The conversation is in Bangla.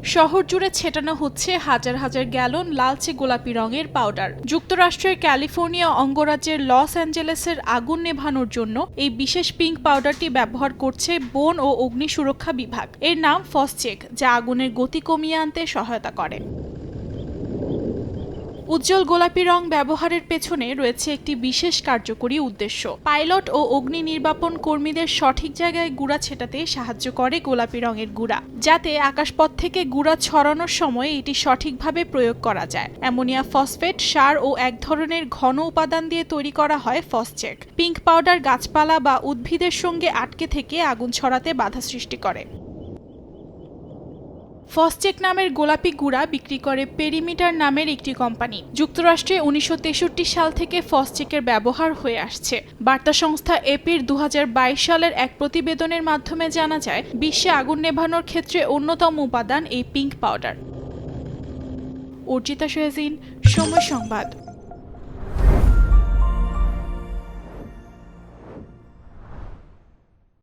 শহর জুড়ে ছেটানো হচ্ছে হাজার হাজার গ্যালন লালচে গোলাপি রঙের পাউডার। যুক্তরাষ্ট্রের ক্যালিফোর্নিয়া অঙ্গরাজ্যের লস অ্যাঞ্জেলেসের আগুন নেভানোর জন্য এই বিশেষ পিঙ্ক পাউডারটি ব্যবহার করছে বন ও অগ্নি সুরক্ষা বিভাগ। এর নাম ফসচেক, যা আগুনের গতি কমিয়ে আনতে সহায়তা করে। উজ্জ্বল গোলাপি রং ব্যবহারের পেছনে রয়েছে একটি বিশেষ কার্যকরী উদ্দেশ্য। পাইলট ও অগ্নি নির্বাপন কর্মীদের সঠিক জায়গায় গুঁড়া ছেটাতে সাহায্য করে গোলাপি রঙের গুঁড়া, যাতে আকাশপথ থেকে গুঁড়া ছড়ানোর সময় এটি সঠিকভাবে প্রয়োগ করা যায়। অ্যামোনিয়া ফসফেট সার ও এক ধরনের ঘন উপাদান দিয়ে তৈরি করা হয় ফসচেক। পিঙ্ক পাউডার গাছপালা বা উদ্ভিদের সঙ্গে আটকে থেকে আগুন ছড়াতে বাধা সৃষ্টি করে। ফসচেক নামের গোলাপি গুঁড়া বিক্রি করে পেরিমিটার নামের একটি কোম্পানি। যুক্তরাষ্ট্রে 1963 সাল থেকে ফসচেকের ব্যবহার হয়ে আসছে। বার্তা সংস্থা এপির 2022 সালের এক প্রতিবেদনের মাধ্যমে জানা যায়, বিশ্বে আগুন নেভানোর ক্ষেত্রে অন্যতম উপাদান এই পিঙ্ক পাউডার। অর্জিতা শেহজিন, সময় সংবাদ।